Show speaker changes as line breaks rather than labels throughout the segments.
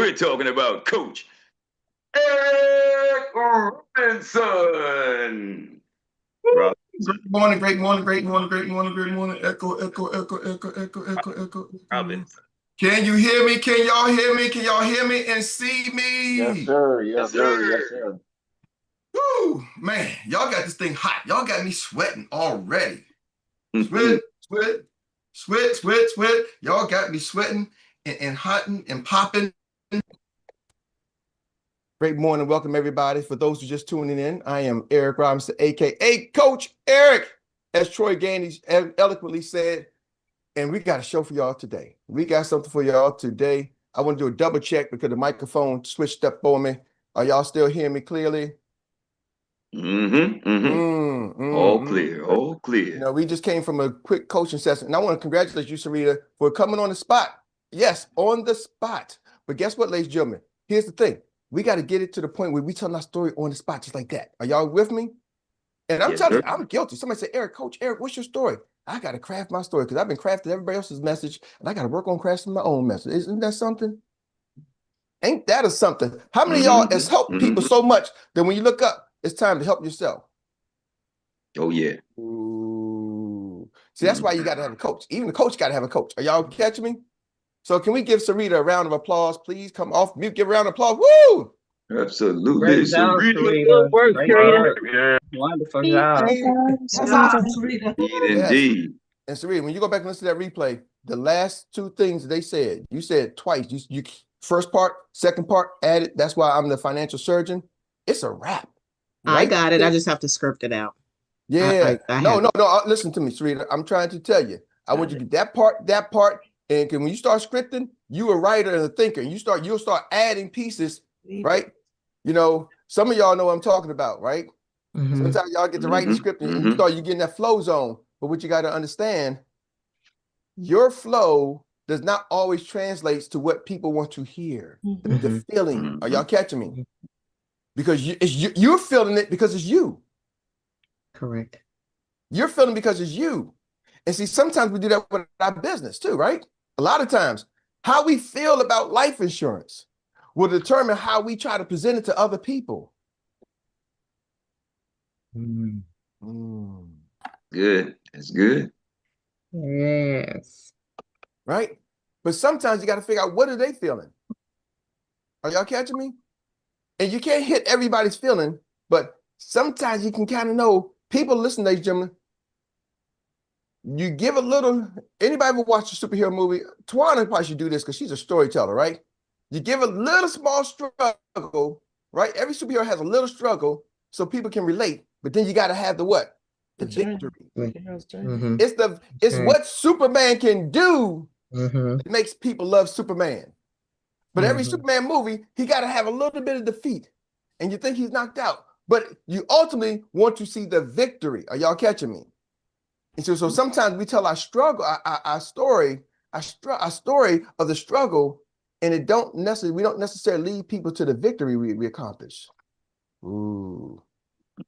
We're talking about Coach Erik Robinson.
Great morning, great morning, great morning, great morning, great morning. Echo, echo, echo, echo, echo, echo, echo.
Robinson.
Can you hear me? Can y'all hear me? Can y'all hear me and see me?
Yes, sir. Yes, sir. Yes, sir.
Woo, man, y'all got this thing hot. Y'all got me sweating already. Sweat, sweat, sweat, sweat, sweat. Y'all got me sweating and hotting and popping. Great morning. Welcome, everybody. For those who just tuning in, I am Erik Robinson, a.k.a. Coach Erik, as Troy Gandy eloquently said. And we got a show for y'all today. We got something for y'all today. I want to do a double check because the microphone switched up for me. Are y'all still hearing me clearly?
All clear, all clear.
You know, we just came from a quick coaching session, and I want to congratulate you, Sarita, for coming on the spot. Yes, on the spot. But guess what, ladies and gentlemen? Here's the thing. We got to get it to the point where we tell our story on the spot, just like that. Are y'all with me? And I'm telling you, I'm guilty. Somebody said, Erik, Coach Erik, what's your story? I got to craft my story because I've been crafting everybody else's message, and I got to work on crafting my own message. Isn't that something? Ain't that a something? How many of y'all has helped people so much that when you look up, it's time to help yourself?
Oh, yeah.
Ooh. See, that's why you got to have a coach. Even the coach got to have a coach. Are y'all catching me? So can we give Sarita a round of applause, please? Come off mute, give a round of applause. Woo!
Absolutely.
Great job, Sarita. Good work, Sarita. Yeah. Wonderful job.
Indeed.
And Sarita, when you go back and listen to that replay, the last two things they said, you said twice. You first part, second part, added. That's why I'm the financial surgeon. It's a wrap.
Right? I got it. I just have to script it out.
Yeah. No. Listen to me, Sarita. I'm trying to tell you. I want you to do that part. And when you start scripting, you a writer and a thinker. And you'll start adding pieces, right? You know, some of y'all know what I'm talking about, right? Sometimes y'all get to write the script and you getting that flow zone. But what you got to understand, your flow does not always translate to what people want to hear. The feeling. Are y'all catching me? Because you're feeling it because it's you.
Correct.
You're feeling because it's you. And see, sometimes we do that with our business too, right? A lot of times, how we feel about life insurance will determine how we try to present it to other people.
Good. That's good.
Yes.
Right? But sometimes you got to figure out, what are they feeling? Are y'all catching me? And you can't hit everybody's feeling, but sometimes you can kind of know. People, listen, ladies and gentlemen, you give a little, anybody ever watch a superhero movie? Tawana probably should do this because she's a storyteller, right? You give a little small struggle, right? Every superhero has a little struggle so people can relate, but then you got to have the what? The victory. It's what Superman can do that makes people love Superman. But every Superman movie, he got to have a little bit of defeat. And you think he's knocked out. But you ultimately want to see the victory. Are y'all catching me? And so sometimes we tell our struggle, our story of the struggle, and we don't necessarily lead people to the victory we accomplish. Ooh,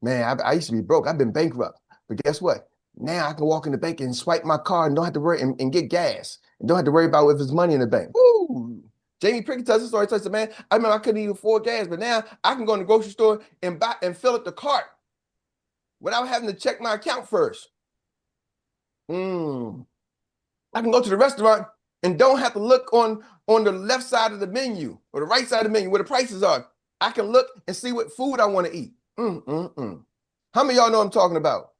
man, I used to be broke. I've been bankrupt. But guess what? Now I can walk in the bank and swipe my card and don't have to worry and get gas. And don't have to worry about if there's money in the bank. Woo! Jamie Prickett tells the story, said, man, I remember I couldn't even afford gas, but now I can go in the grocery store and buy and fill up the cart without having to check my account first. I can go to the restaurant and don't have to look on the left side of the menu or the right side of the menu where the prices are. I can look and see what food I want to eat. How many of y'all know what I'm talking about?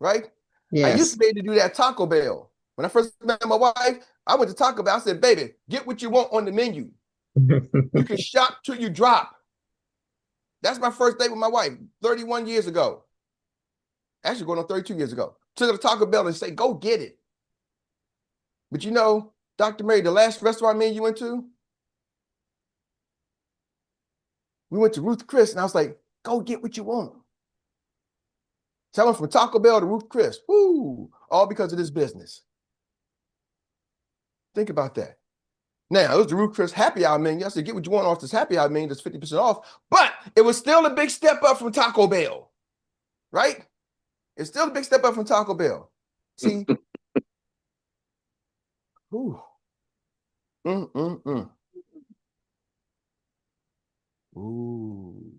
Right? Yes. I used to be able to do that at Taco Bell. When I first met my wife, I went to Taco Bell. I said, baby, get what you want on the menu. You can shop till you drop. That's my first date with my wife 31 years ago. Actually, going on 32 years ago. Took her to Taco Bell and say, go get it. But you know, Dr. Meri, the last restaurant me and you went to, we went to Ruth Chris, and I was like, go get what you want. So I went from Taco Bell to Ruth Chris. Woo! All because of this business. Think about that. Now, it was the Ruth Chris happy hour menu. I said, get what you want off this happy hour menu that's 50% off. But it was still a big step up from Taco Bell. Right? It's still a big step up from Taco Bell. See? Ooh. Ooh.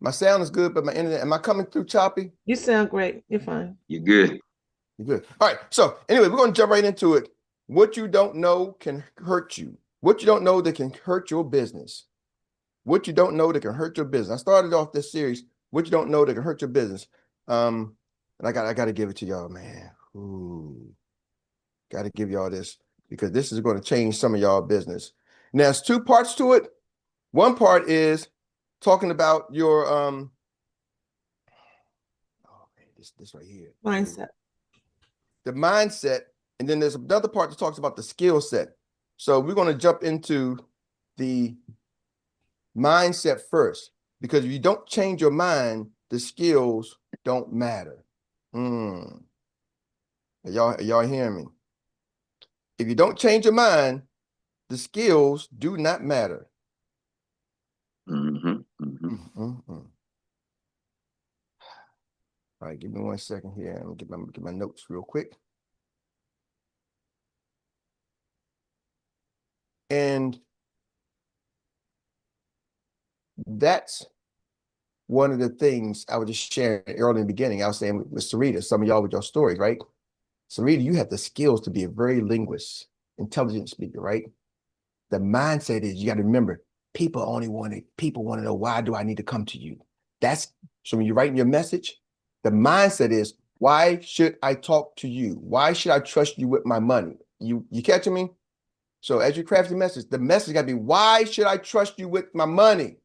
My sound is good, but my internet, am I coming through choppy?
You sound great. You're fine.
You're good.
You're good. All right. So anyway, we're going to jump right into it. What you don't know can hurt you. What you don't know that can hurt your business. What you don't know that can hurt your business. I started off this series, what you don't know that can hurt your business. And I got to give it to y'all, man. Ooh. Got to give y'all this because this is going to change some of y'all business. Now, there's two parts to it. One part is talking about your this right here.
Mindset.
The mindset, and then there's another part that talks about the skill set. So we're going to jump into the mindset first, because if you don't change your mind, the skills don't matter. Y'all hearing me? If you don't change your mind, the skills do not matter. All right, give me 1 second here. I'm gonna get my notes real quick. And that's one of the things I was just sharing early in the beginning. I was saying with Sarita, some of y'all with your stories, right? Sarita, you have the skills to be a very intelligent speaker, right? The mindset is, you got to remember, people want to know, why do I need to come to you? So when you're writing your message, the mindset is, why should I talk to you? Why should I trust you with my money? You catching me? So as you craft your message, the message got to be, why should I trust you with my money?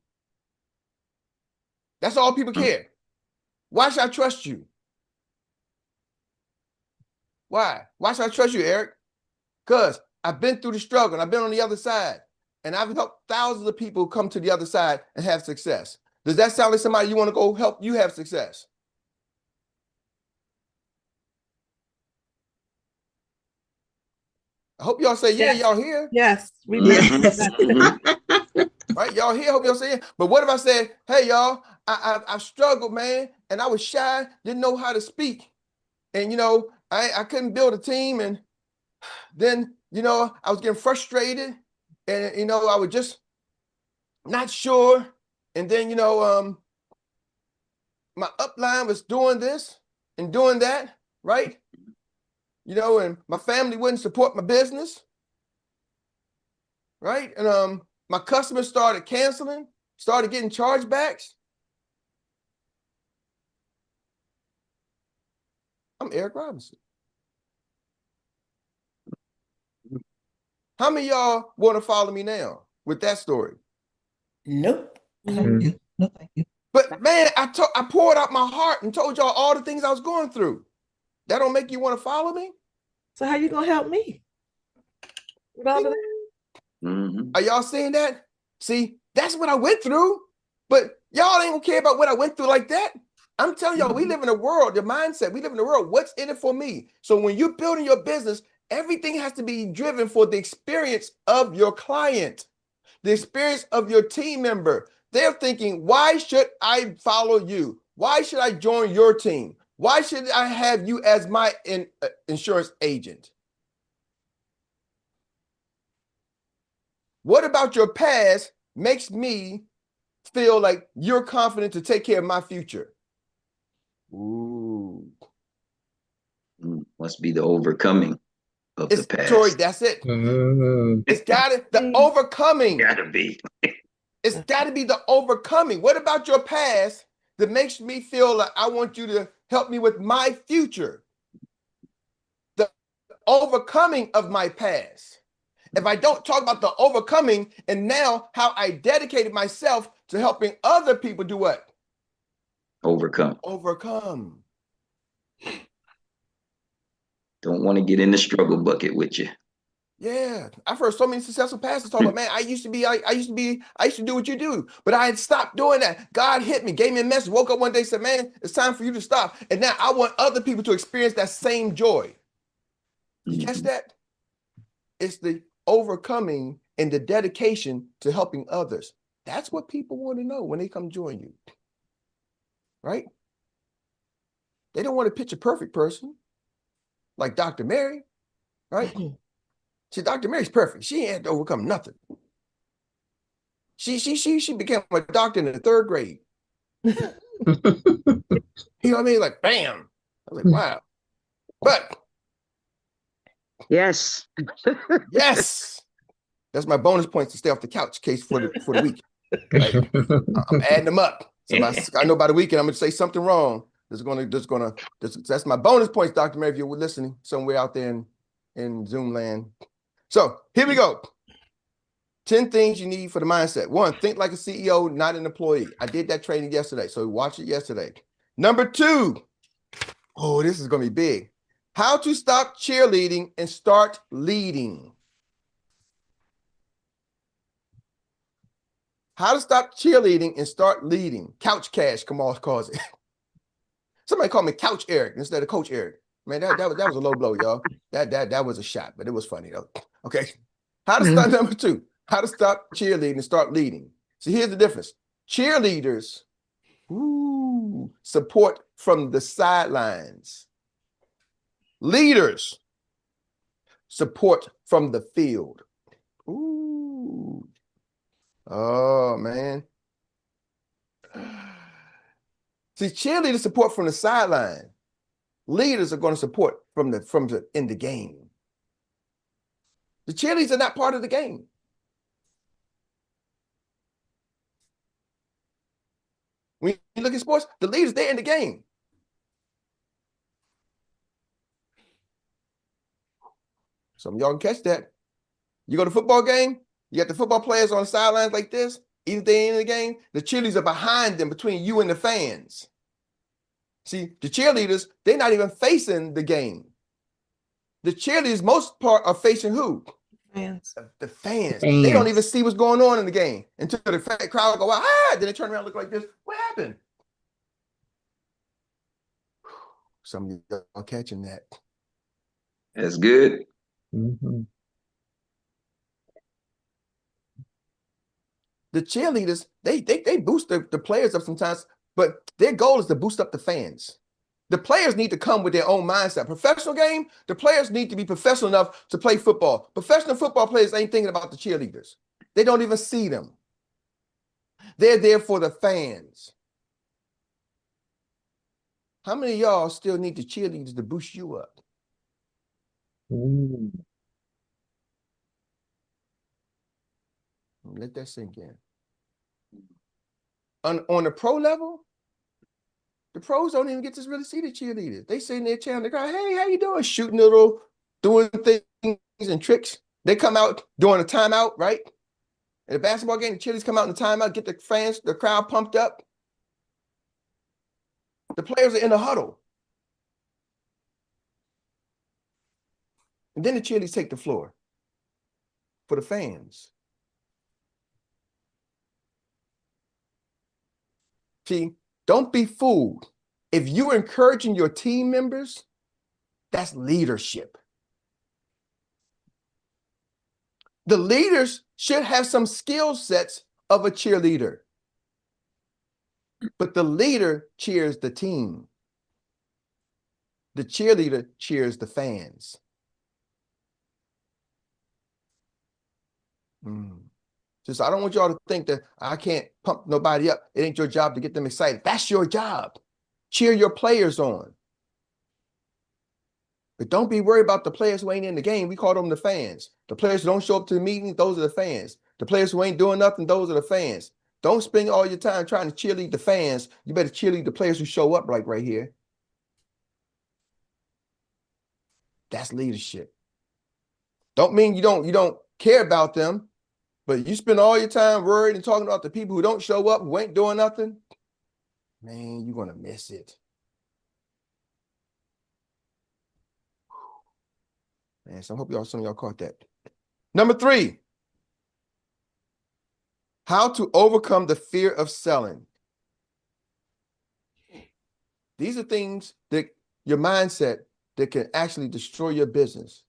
That's all people care. Why should I trust you? Why? Why should I trust you, Eric? Because I've been through the struggle and I've been on the other side, and I've helped thousands of people come to the other side and have success. Does that sound like somebody you want to go help you have success? I hope y'all say, yeah, y'all here.
Yes.
Right, y'all here, hope y'all say, yeah. But what if I said, hey, y'all, I've struggled, man, and I was shy, didn't know how to speak. And, I couldn't build a team. And then, I was getting frustrated, and, I was just not sure. And then, my upline was doing this and doing that, right? And my family wouldn't support my business, right? And my customers started canceling, started getting chargebacks. I'm Erik Robinson. How many of y'all want to follow me now with that story?
Nope. Thank you. No, thank you.
But man, I poured out my heart and told y'all all the things I was going through. That don't make you want to follow me?
So how you gonna help me?
Are y'all seeing that? See, that's what I went through. But y'all ain't gonna care about what I went through like that. I'm telling y'all, we live in a world, the mindset, we live in a world, what's in it for me? So when you're building your business, everything has to be driven for the experience of your client, the experience of your team member. They're thinking, why should I follow you? Why should I join your team? Why should I have you as my insurance agent? What about your past makes me feel like you're confident to take care of my future? Ooh.
Must be the overcoming of the past.
Tori, that's it. It's the overcoming.
Gotta be.
It's got to be the overcoming. What about your past that makes me feel like I want you to help me with my future? The overcoming of my past. If I don't talk about the overcoming and now how I dedicated myself to helping other people do what?
Overcome.
Overcome.
Don't want to get in the struggle bucket with you.
Yeah, I've heard so many successful pastors talk about, man, I used to do what you do, but I had stopped doing that. God hit me, gave me a message, woke up one day, said, man, it's time for you to stop. And now I want other people to experience that same joy. You catch that? It's the overcoming and the dedication to helping others. That's what people want to know when they come join you, right? They don't want a picture perfect person like Dr. Meri, right? See, Dr. Mary's perfect. She ain't had to overcome nothing. She became a doctor in the 3rd grade. You know what I mean? Like, bam. I was like, wow. But
Yes.
yes, that's my bonus points to stay off the couch case for the week. Right? I'm adding them up. So I know by the weekend I'm gonna say something wrong. That's my bonus points, Dr. Meri, if you're listening somewhere out there in Zoom land. So here we go. 10 things you need for the mindset. 1, think like a CEO, not an employee. I did that training yesterday, so watch it yesterday. Number 2, oh, this is gonna be big. How to stop cheerleading and start leading. How to stop cheerleading and start leading. Couch cash, Kamal calls it. Somebody called me Couch Eric instead of Coach Eric. Man, that was a low blow, y'all. That was a shot, but it was funny though. Okay. How to stop number 2. How to stop cheerleading and start leading. See, here's the difference. Cheerleaders support from the sidelines. Leaders support from the field. Ooh. Oh, man. See, cheerleaders support from the sideline. Leaders are going to support from the in the game. The cheerleaders are not part of the game. When you look at sports, the leaders, they're in the game. Some of y'all can catch that. You go to a football game, you got the football players on the sidelines like this, even if they ain't in the game, the cheerleaders are behind them, between you and the fans. See, the cheerleaders, they're not even facing the game. The cheerleaders, most part, are facing who?
Fans.
The fans. They don't even see what's going on in the game until the crowd go, ah, then they turn around and look like this. What happened? Some of you are catching that.
That's good.
The cheerleaders, they boost the players up sometimes, but their goal is to boost up the fans. The players need to come with their own mindset. Professional game, the players need to be professional enough to play football. Professional football players ain't thinking about the cheerleaders. They don't even see them. They're there for the fans. How many of y'all still need the cheerleaders to boost you up? Let that sink in. On the pro level, the pros don't even get to really see the cheerleaders. They sitting there chanting the crowd, hey, how you doing? Shooting little, doing things and tricks. They come out during a timeout, right? In a basketball game, the cheerleaders come out in the timeout, get the fans, the crowd pumped up. The players are in the huddle. And then the cheerleaders take the floor for the fans. See, don't be fooled. If you're encouraging your team members, that's leadership. The leaders should have some skill sets of a cheerleader, but the leader cheers the team. The cheerleader cheers the fans. Just, I don't want y'all to think that I can't pump nobody up. It ain't your job to get them excited. That's your job. Cheer your players on. But don't be worried about the players who ain't in the game. We call them the fans. The players who don't show up to the meetings, those are the fans. The players who ain't doing nothing, those are the fans. Don't spend all your time trying to cheerlead the fans. You better cheerlead the players who show up, like right here. That's leadership. Don't mean you don't care about them, but you spend all your time worried and talking about the people who don't show up, who ain't doing nothing. Man, you're gonna miss it. Man, so I hope some of y'all caught that. Number 3, how to overcome the fear of selling. These are things that your mindset that can actually destroy your business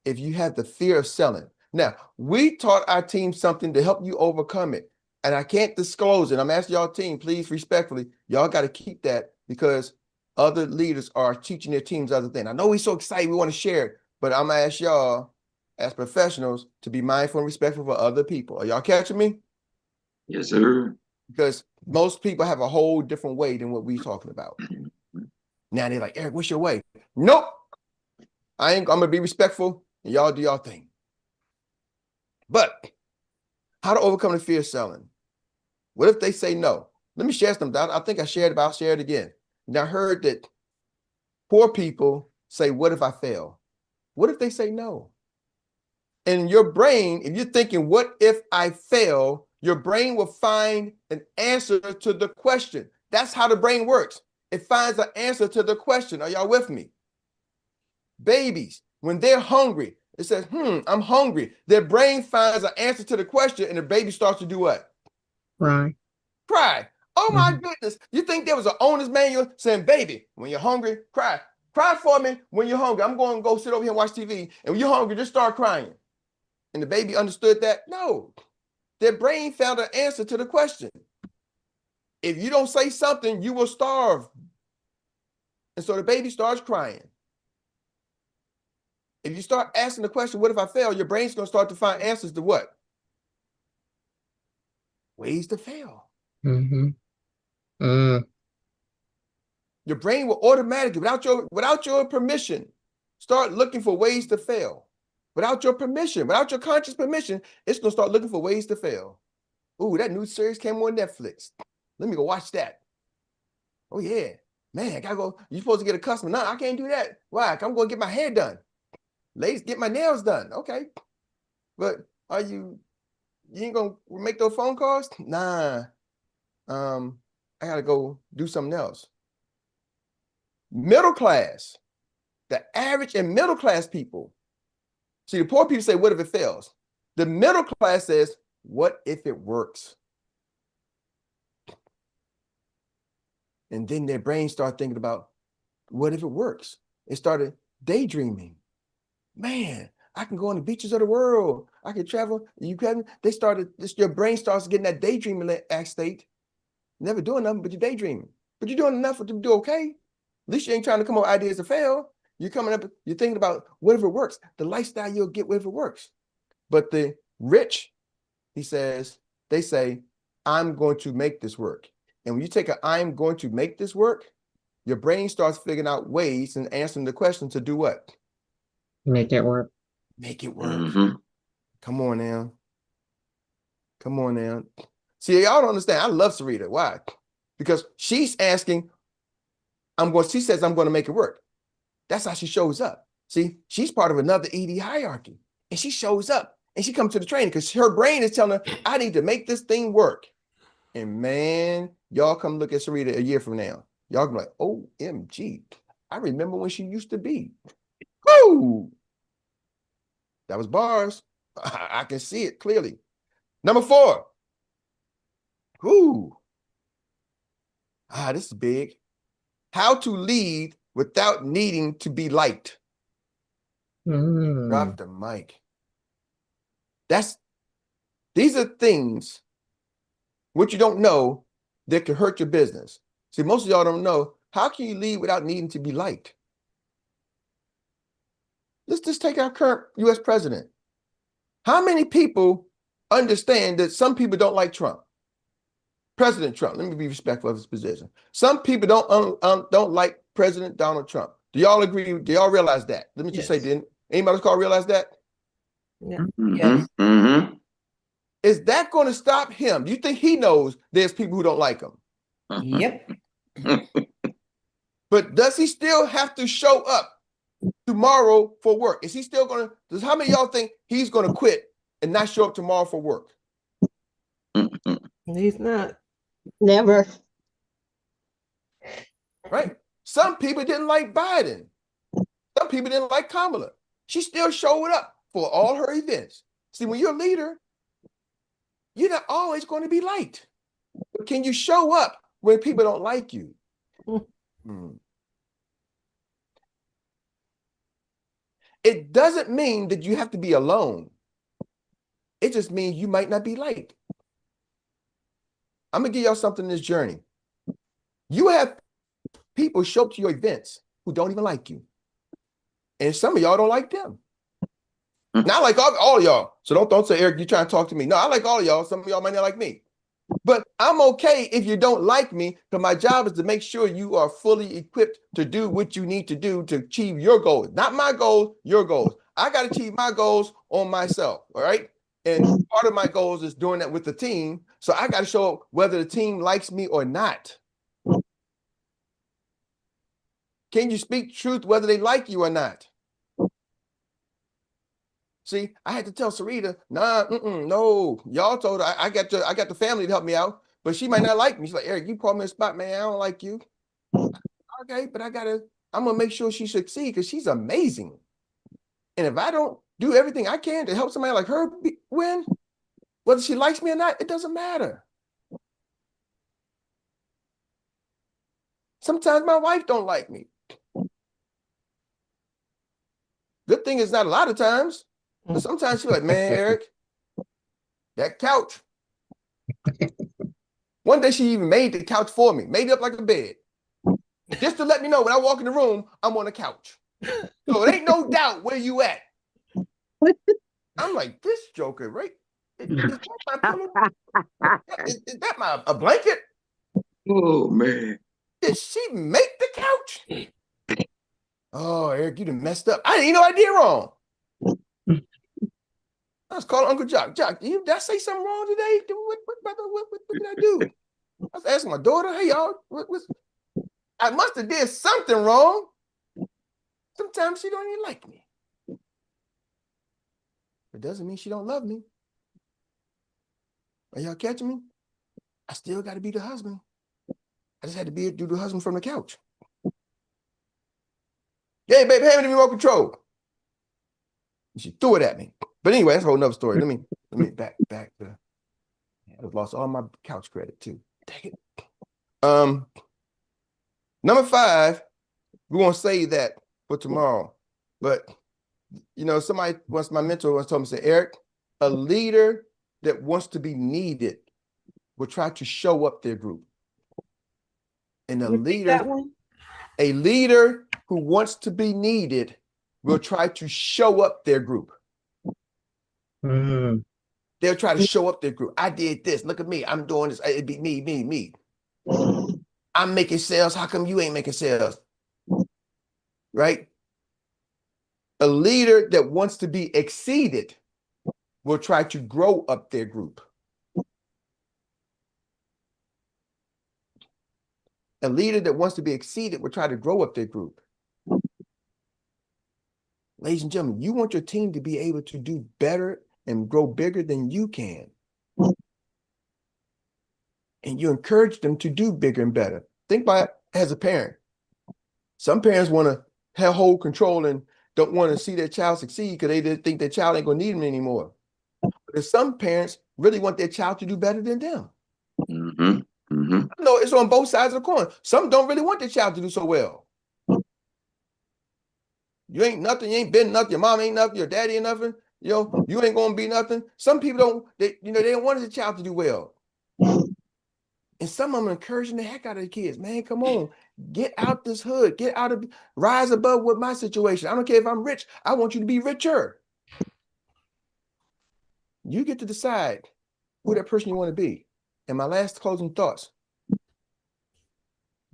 if you have the fear of selling. Now, we taught our team something to help you overcome it, and I can't disclose it. I'm asking y'all team, please, respectfully, y'all got to keep that because other leaders are teaching their teams other things. I know we're so excited, we want to share it, but I'm going to ask y'all as professionals to be mindful and respectful for other people. Are y'all catching me?
Yes, sir.
Because most people have a whole different way than what we're talking about. Now they're like, Eric, what's your way? Nope. I'm gonna be respectful and y'all do y'all thing. But how to overcome the fear of selling? What if they say no? Let me share some. I think I shared it, but I'll share it again. Now I heard that poor people say, what if I fail? What if they say no? In your brain, if you're thinking, what if I fail? Your brain will find an answer to the question. That's how the brain works. It finds an answer to the question. Are y'all with me? Babies, when they're hungry, it says, I'm hungry. Their brain finds an answer to the question, and the baby starts to do what?
Right.
Cry. Oh my goodness. You think there was an owner's manual saying, baby, when you're hungry, cry. Cry for me when you're hungry. I'm going to go sit over here and watch TV. And when you're hungry, just start crying. And the baby understood that? No. Their brain found an answer to the question. If you don't say something, you will starve. And so the baby starts crying. If you start asking the question, what if I fail? Your brain's going to start to find answers to what? Ways to fail. Your brain will automatically, without your permission, start looking for ways to fail. Without your permission, without your conscious permission, it's going to start looking for ways to fail. Ooh, that new series came on Netflix. Let me go watch that. Oh, yeah. Man, I got to go. You're supposed to get a customer. No, I can't do that. Why? I'm going to get my hair done. Ladies, get my nails done. Okay. But you ain't going to make those phone calls? Nah. I got to go do something else. Middle class, the average and middle class people. See, the poor people say, what if it fails? The middle class says, what if it works? And then their brains start thinking about, what if it works? It started daydreaming. Man, I can go on the beaches of the world. I can travel. Your brain starts getting that daydreaming state. Never doing nothing, but you're daydreaming. But you're doing enough to do okay. At least you ain't trying to come up with ideas to fail. You're coming up, you're thinking about what if it works? The lifestyle you'll get what if it works. But the rich, they say, I'm going to make this work. And when you take I'm going to make this work, your brain starts figuring out ways and answering the question to do what?
Make it work.
Make it work. Come on now. Come on now. See, y'all don't understand. I love Sarita. Why? Because she's asking, she says, I'm going to make it work. That's how she shows up. See, she's part of another ED hierarchy. And she shows up and she comes to the training because her brain is telling her, I need to make this thing work. And man, y'all come look at Sarita a year from now. Y'all gonna be like, OMG, I remember when she used to be. Woo! That was bars. I can see it clearly. Number 4. Woo. This is big. How to lead without needing to be liked. Drop the mic. These are things what you don't know that can hurt your business. See, most of y'all don't know, how can you lead without needing to be liked? Let's just take our current US president. How many people understand that some people don't like Trump? President Trump, let me be respectful of his position. Some people don't like President Donald Trump. Do y'all agree? Do y'all realize that? Let me just say, didn't anybody call realize that?
Yeah.
Yes.
Is that going to stop him? Do you think he knows there's people who don't like him?
Yep.
But does he still have to show up tomorrow for work? Is he still going to, how many of y'all think he's going to quit and not show up tomorrow for work?
He's not.
Never.
Right? Some people didn't like Biden. Some people didn't like Kamala. She still showed up for all her events. See, when you're a leader, you're not always going to be liked. But can you show up when people don't like you? It doesn't mean that you have to be alone. It just means you might not be liked. I'm going to give y'all something in this journey. You have people show up to your events who don't even like you. And some of y'all don't like them. Not like all of y'all. So don't say, Eric, you're trying to talk to me. No, I like all of y'all. Some of y'all might not like me. But I'm okay if you don't like me, because my job is to make sure you are fully equipped to do what you need to do to achieve your goals. Not my goals, your goals. I got to achieve my goals on myself, all right? And part of my goals is doing that with the team. So I got to show up whether the team likes me or not. Can you speak truth whether they like you or not? See, I had to tell Sarita, nah, no. Y'all told her I got the family to help me out, but she might not like me. She's like, Eric, you called me a spot, man. I don't like you. Okay, but I'm gonna make sure she succeeds because she's amazing. And if I don't do everything I can to help somebody like her win, whether she likes me or not, it doesn't matter. Sometimes my wife don't like me. Good thing it's not a lot of times. But sometimes she's like, man, Eric, that couch. One day she even made the couch for me, made it up like a bed. Just to let me know when I walk in the room, I'm on the couch. So it ain't no doubt where you at. I'm like, this joker, right? Is that my pillow? Is that a blanket?
Oh, man.
Did she make the couch? Oh, Eric, you done messed up. I didn't even know I did wrong. I was calling Uncle Jock. Jock, did I say something wrong today? What did I do? I was asking my daughter, hey, y'all, I must have did something wrong. Sometimes she don't even like me. It doesn't mean she don't love me. Are y'all catching me? I still got to be the husband. I just had to do the husband from the couch. Hey, baby, hand me the remote control. And she threw it at me. But anyway, that's a whole nother story. Let me back to. I've lost all my couch credit too. Dang it. Number 5, we're gonna save that for tomorrow. But somebody once, my mentor once told me, say, Eric, a leader that wants to be needed will try to show up their group. And a leader who wants to be needed will try to show up their group.
Mm-hmm.
They'll try to show up their group. I did this. Look at me. I'm doing this. It'd be me. I'm making sales. How come you ain't making sales? Right? A leader that wants to be exceeded will try to grow up their group. A leader that wants to be exceeded will try to grow up their group. Ladies and gentlemen, you want your team to be able to do better and grow bigger than you can. And you encourage them to do bigger and better. Think about it as a parent. Some parents want to hold control and don't want to see their child succeed because they think their child ain't going to need them anymore. But some parents really want their child to do better than them.
Mm-hmm. Mm-hmm.
No, it's on both sides of the coin. Some don't really want their child to do so well. You ain't nothing. You ain't been nothing. Your mom ain't nothing. Your daddy ain't nothing. You ain't going to be nothing. Some people they don't want their child to do well. And some of them are encouraging the heck out of the kids. Man, come on. Get out this hood. Rise above with my situation. I don't care if I'm rich. I want you to be richer. You get to decide who that person you want to be. And my last closing thoughts.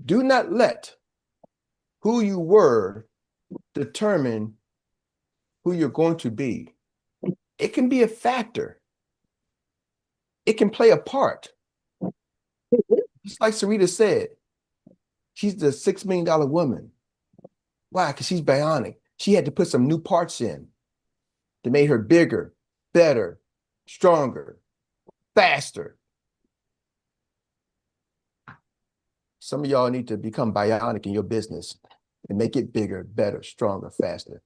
Do not let who you were determine who you're going to be. It can be a factor. It can play a part. Just like Sarita said, she's the $6 million woman. Why? Because she's bionic. She had to put some new parts in to make her bigger, better, stronger, faster. Some of y'all need to become bionic in your business and make it bigger, better, stronger, faster.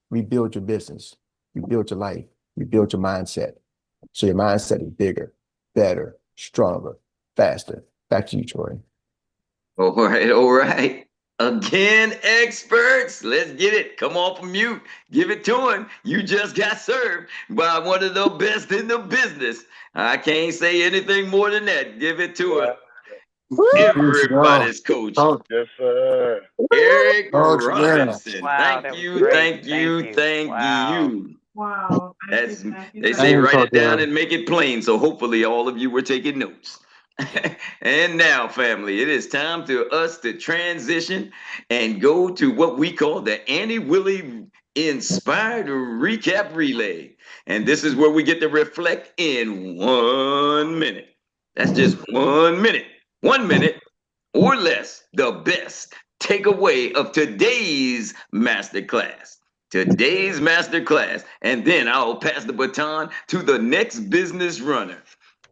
Rebuild your business. Rebuild your life. Rebuild your mindset. So your mindset is bigger, better, stronger, faster. Back to you, Troy.
All right. Again, experts, let's get it. Come off of mute. Give it to him. You just got served by one of the best in the business. I can't say anything more than that. Give it to him. Everybody's coach.
Yes, sir.
Eric
Coach,
Robinson.
Wow,
Thank
that was
you,
great.
thank you, thank
Wow.
you.
Wow.
That's, they say write it down and make it plain. So hopefully all of you were taking notes. And now, family, it is time for us to transition and go to what we call the Annie Willie Inspired Recap Relay. And this is where we get to reflect in 1 minute. That's just 1 minute. 1 minute or less, the best takeaway of today's masterclass. Today's masterclass. And then I'll pass the baton to the next business runner.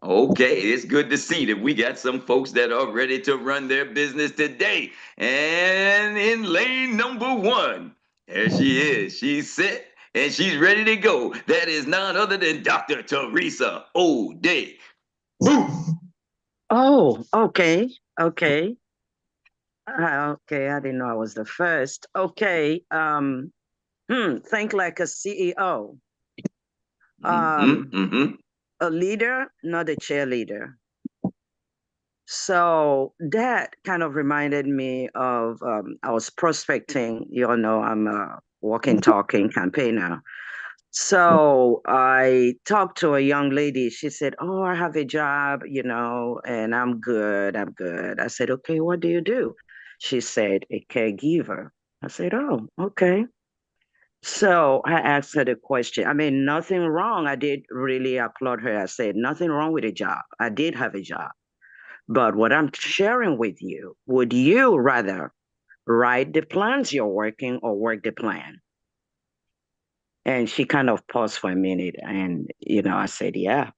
Okay, it's good to see that we got some folks that are ready to run their business today. And in lane number 1, there she is. She's set and she's ready to go. That is none other than Dr. Teresa O'Day. Boof!
Oh, okay. Okay. Okay, I didn't know I was the first. Okay. Think like a CEO. A leader, not a cheerleader. So that kind of reminded me of, I was prospecting, you all know I'm a walking, talking campaigner. So I talked to a young lady. She said, "Oh, I have a job, and I'm good. I'm good." I said, "Okay, what do you do?" She said, "A caregiver." I said, "Oh, okay." So I asked her the question. I mean, nothing wrong. I did really applaud her. I said, nothing wrong with a job. I did have a job. But what I'm sharing with you, would you rather write the plans you're working or work the plan? And she kind of paused for a minute. And, I said, yeah.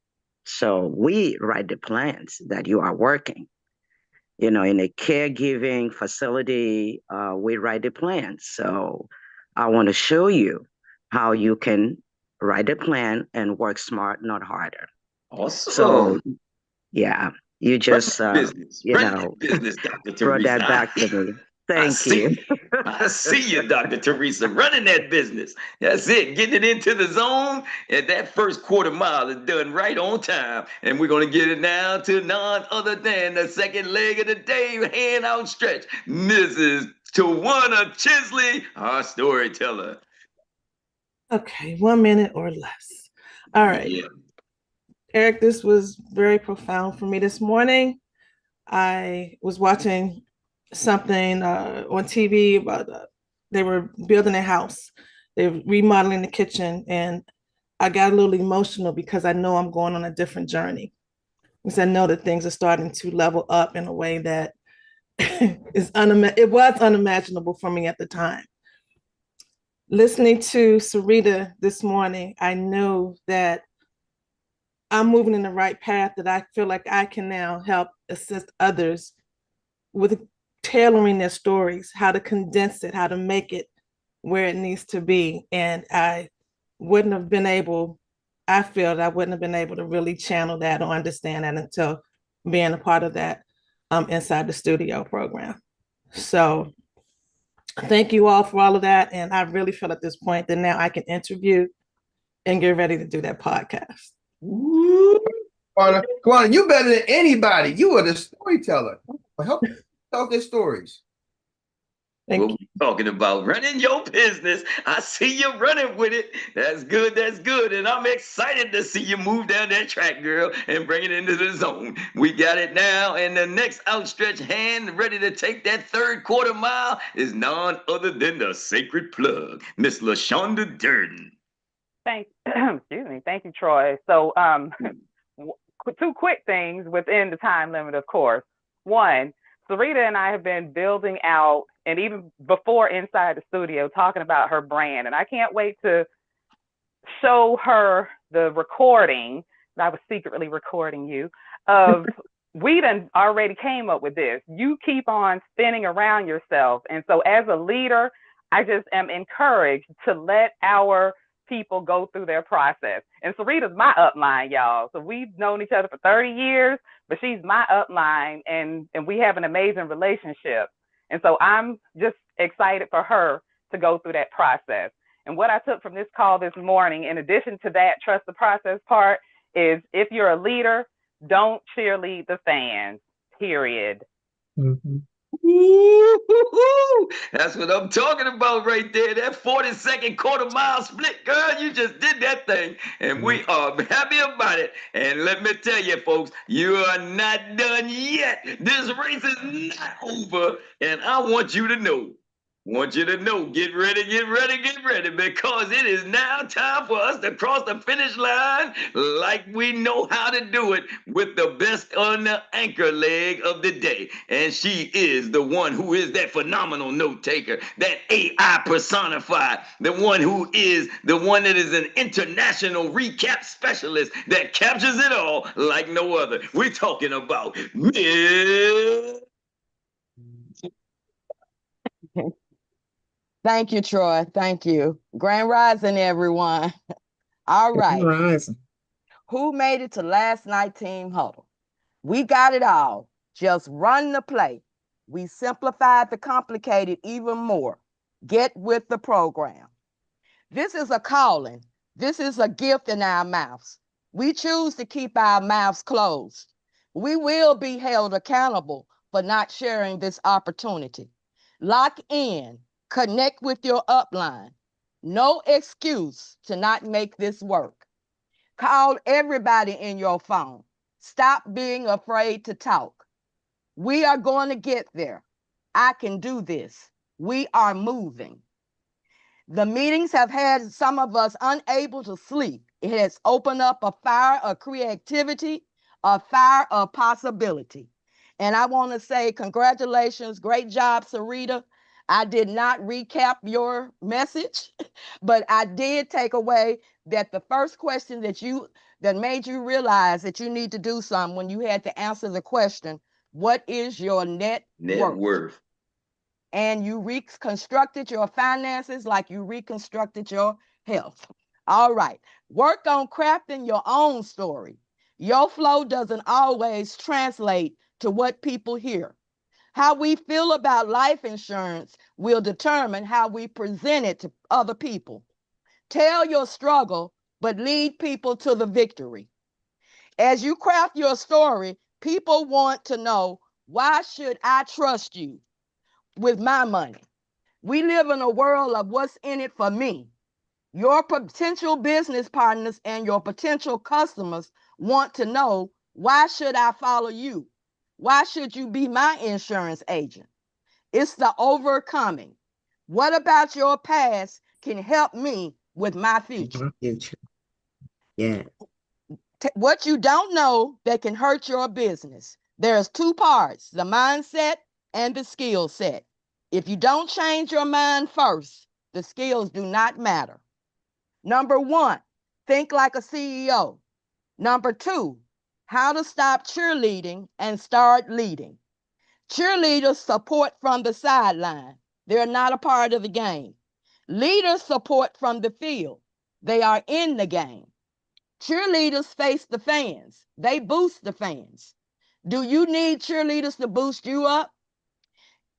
So we write the plans that you are working. In a caregiving facility, we write the plans. So I want to show you how you can write a plan and work smart, not harder.
Awesome.
So, yeah, you just,
business, business, Dr. Teresa.
Brought that back to me. Thank you.
I see you, Dr. Teresa, running that business. That's it, getting it into the zone. And that first quarter mile is done right on time. And we're going to get it now to none other than the second leg of the day, hand outstretched, Mrs. Tawana Chisley, our storyteller.
Okay, 1 minute or less. All right. Yeah. Eric, this was very profound for me this morning. I was watching something on TV about they were building a house. They were remodeling the kitchen, and I got a little emotional because I know I'm going on a different journey. Because I know that things are starting to level up in a way that it was unimaginable for me at the time. Listening to Sarita this morning, I know that I'm moving in the right path, that I feel like I can now help assist others with tailoring their stories, how to condense it, how to make it where it needs to be. And I feel that I wouldn't have been able to really channel that or understand that until being a part of that Inside the Studio program. So thank you all for all of that. And I really feel at this point that now I can interview and get ready to do that podcast.
Come on, you better than anybody. You are the storyteller. Help tell their stories.
What we talking about? Running your business. I see you running with it. That's good. That's good. And I'm excited to see you move down that track, girl, and bring it into the zone. We got it now. And the next outstretched hand ready to take that third quarter mile is none other than the sacred plug, Miss LaShonda Durden.
Excuse me. Thank you, Troy. So, two quick things within the time limit, of course. One, Sarita and I have been building out, and even before Inside the Studio, talking about her brand. And I can't wait to show her the recording. I was secretly recording you of we done already came up with this. You keep on spinning around yourself. And so as a leader, I just am encouraged to let our people go through their process. And Sarita's my upline, y'all. So we've known each other for 30 years, but she's my upline, and we have an amazing relationship. And so I'm just excited for her to go through that process. And what I took from this call this morning, in addition to that trust the process part, is if you're a leader, don't cheerlead the fans, period.
Mm-hmm.
Ooh, that's what I'm talking about right there. That 40-second quarter mile split, girl, you just did that thing. And we are happy about it. And let me tell you, folks, you are not done yet. This race is not over. And I want you to know. Get ready, because it is now time for us to cross the finish line like we know how to do it with the best on the anchor leg of the day. And she is the one who is that phenomenal note taker, that AI personified, the one that is an international recap specialist that captures it all like no other. We're talking about Miss.
Thank you, Troy. Thank you. Grand Rising, everyone. All right.
Grand Rising.
Who made it to last night team huddle? We got it all. Just run the play. We simplified the complicated even more. Get with the program. This is a calling. This is a gift in our mouths. We choose to keep our mouths closed. We will be held accountable for not sharing this opportunity. Lock in. Connect with your upline. No excuse to not make this work. Call everybody in your phone. Stop being afraid to talk. We are going to get there. I can do this. We are moving. The meetings have had some of us unable to sleep. It has opened up a fire of creativity, a fire of possibility. And I want to say congratulations. Great job, Sarita. I did not recap your message, but I did take away that the first question that made you realize that you need to do something when you had to answer the question, what is your net worth? And you reconstructed your finances like you reconstructed your health. All right. Work on crafting your own story. Your flow doesn't always translate to what people hear. How we feel about life insurance will determine how we present it to other people. Tell your struggle, but lead people to the victory. As you craft your story, people want to know, why should I trust you with my money? We live in a world of what's in it for me. Your potential business partners and your potential customers want to know, why should I follow you? Why should you be my insurance agent? It's the overcoming. What about your past can help me with my future?
Yeah.
What you don't know that can hurt your business. There's two parts, the mindset and the skill set. If you don't change your mind first, the skills do not matter. Number one, think like a CEO. Number two, how to stop cheerleading and start leading. Cheerleaders support from the sideline. They're not a part of the game. Leaders support from the field. They are in the game. Cheerleaders face the fans. They boost the fans. Do you need cheerleaders to boost you up?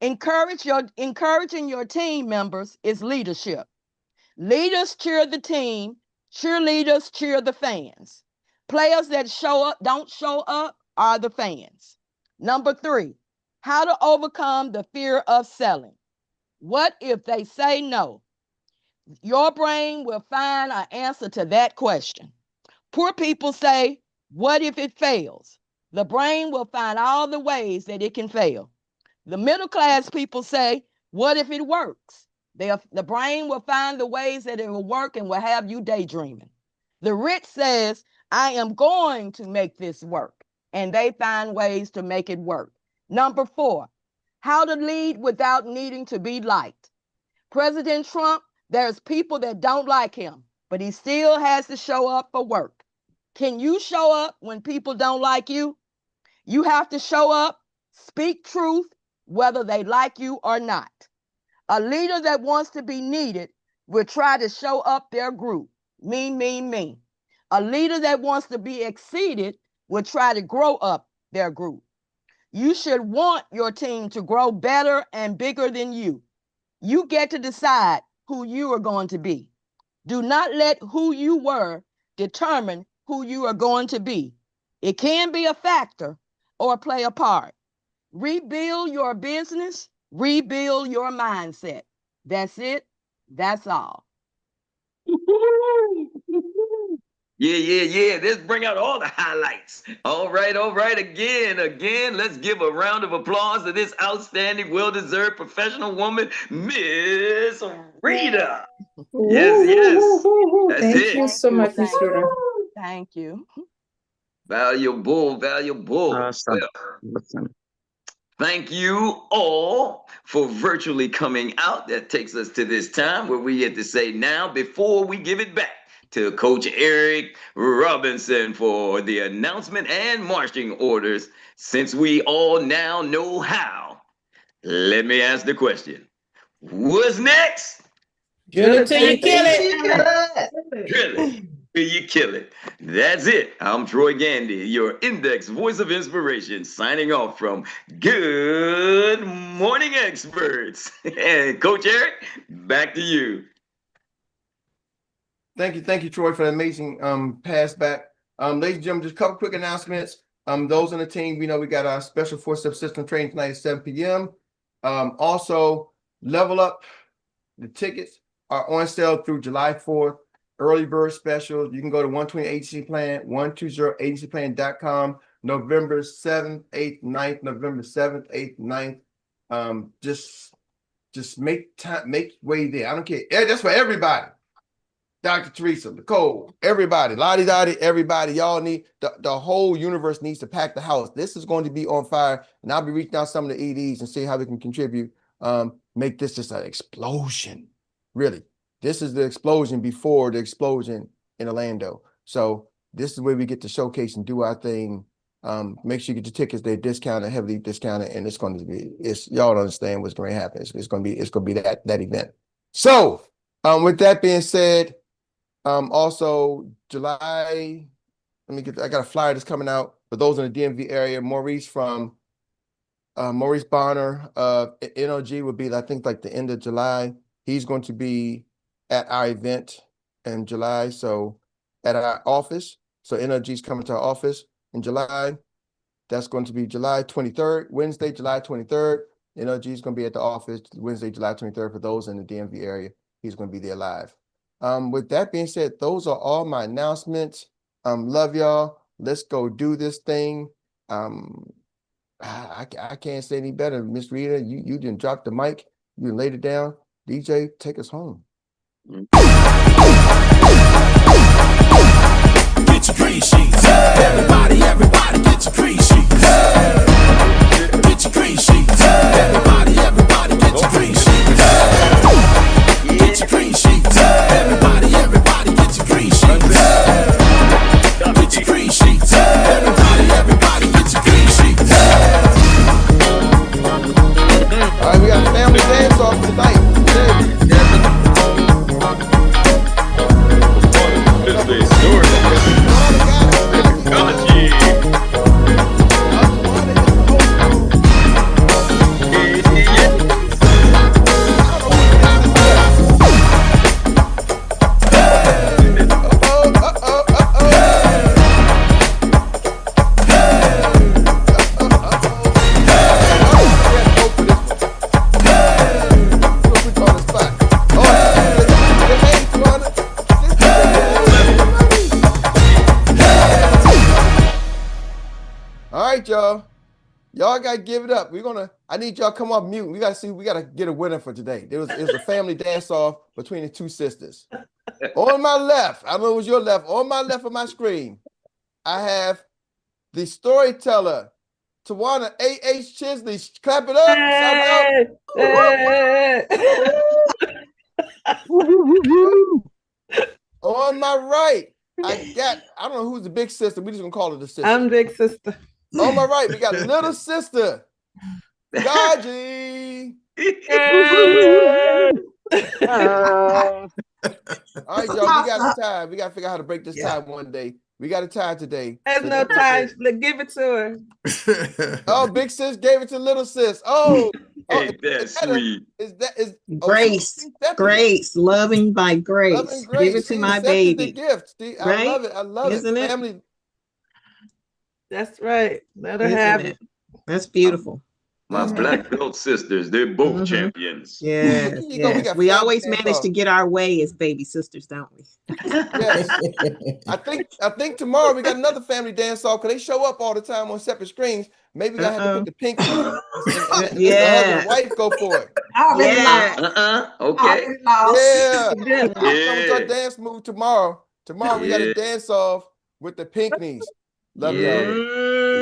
Encouraging your team members is leadership. Leaders cheer the team. Cheerleaders cheer the fans. Players that don't show up are the fans. Number three, how to overcome the fear of selling. What if they say no? Your brain will find an answer to that question. Poor people say, what if it fails? The brain will find all the ways that it can fail. The middle class people say, what if it works? The brain will find the ways that it will work and will have you daydreaming. The rich says, I am going to make this work. And they find ways to make it work. Number four, how to lead without needing to be liked. President Trump, there's people that don't like him, but he still has to show up for work. Can you show up when people don't like you? You have to show up, speak truth, whether they like you or not. A leader that wants to be needed will try to show up their group. Me, me, me. A leader that wants to be exceeded will try to grow up their group. You should want your team to grow better and bigger than you. You get to decide who you are going to be. Do not let who you were determine who you are going to be. It can be a factor or play a part. Rebuild your business, rebuild your mindset. That's it. That's all.
Yeah. Let's bring out all the highlights. All right. Again, let's give a round of applause to this outstanding, well-deserved professional woman, Miss Rita. Yes. That's
Thank
it.
you so much, Miss Rita.
Thank you.
Valuable.
Awesome.
Well, thank you all for virtually coming out. That takes us to this time where we get to say now, before we give it back to Coach Erik Robinson for the announcement and marching orders, since we all now know how, let me ask the question. What's next?
Drill it till you kill it.
Drill it till you kill it. That's it. I'm Troy Gandy, your index voice of inspiration, signing off from Good Morning Experts. And Coach Erik, back to you.
Thank you, Troy, for the amazing pass back. Ladies and gentlemen, just a couple quick announcements. Those on the team, we know we got our special four-step system training tonight at 7 p.m. Also, Level Up, the tickets are on sale through July 4th. Early bird specials. You can go to 120 agency plan, 120agencyplan.com. November 7th, 8th, 9th, November 7th, 8th, 9th. Just make time, make way there. I don't care. That's for everybody. Dr. Teresa, Nicole, everybody, Lottie Dottie, everybody, y'all need, the whole universe needs to pack the house. This is going to be on fire, and I'll be reaching out some of the EDs and see how we can contribute. Make this just an explosion. Really, this is the explosion before the explosion in Orlando. So this is where we get to showcase and do our thing. Make sure you get your tickets. They're discounted, heavily discounted, and it's going to be, y'all don't understand what's going to happen. It's going to be that event. So with that being said, also July, I got a flyer that's coming out for those in the DMV area. Maurice Bonner of NOG will be, I think, like the end of July. He's going to be at our event in July, so at our office. So NOG is coming to our office in July. That's going to be July 23rd, Wednesday, July 23rd. NOG is going to be at the office Wednesday, July 23rd for those in the DMV area. He's going to be there live. With that being said, those are all my announcements. Love y'all. Let's go do this thing. I can't say any better. Miss Rita, you didn't drop the mic. You laid it down. DJ, take us home.
Get your green sheets. Everybody, get your green sheets. Get your green sheets. Everybody, get your green sheets. Get your green sheets. Everybody, get your green sheets. Get your green sheets. Everybody, get your green sheets.
All right, we got family dance off tonight. Y'all gotta give it up. I need y'all come off mute. We gotta get a winner for today. It was a family dance off between the two sisters. On my left, I don't know it was your left, on my left of my screen, I have the storyteller, Tawana A.H. Chisley. Clap it up. On my right, I don't know who's the big sister. We're just gonna call her the sister.
I'm big sister.
On my right, we got little sister, Gaji. All right, y'all, we got a tie. We got to figure out how to break this tie one day. We got a tie today.
There's no tie. Give it to her.
Oh, big sis gave it to little sis. Oh,
that's sweet.
Grace, loving by grace. Give it to my baby.
The gift. I love it. I love
Isn't
it.
it?
Family.
That's right. Let her have it.
That's beautiful.
My black belt sisters, they're both champions.
Yes, yes. We always manage to get our way as baby sisters, don't we?
Yes. I think tomorrow we got another family dance off because they show up all the time on separate screens. Maybe we gotta have to put the pinkies and let the husband and wife go for it.
Okay.
Yeah.
Yeah.
With your dance move tomorrow. Tomorrow we got to dance off with the pink knees. Love y'all.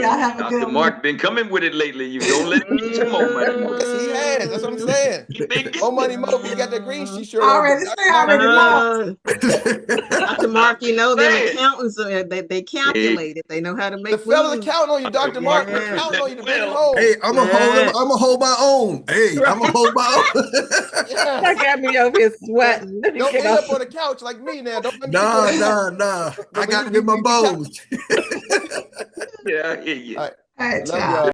Y'all have a good
Dr. Mark been coming with it lately. You don't let him get you more money.
Yes, he has. That's what I'm saying. More money, more. He got that green t-shirt
already
on.
Dr. Mark, you know them accountants, they calculate it. They know how to make
the fellas counting on you, Dr. Mark. They're counting on you to bring it home.
Hey, I'm gonna hold my own. Hey, I'm gonna hold my own.
Look at me over here sweating.
Don't end up on the couch like me now. Don't
Nah. I got it in my bones.
Yeah, I hear you.
All right. Love y'all.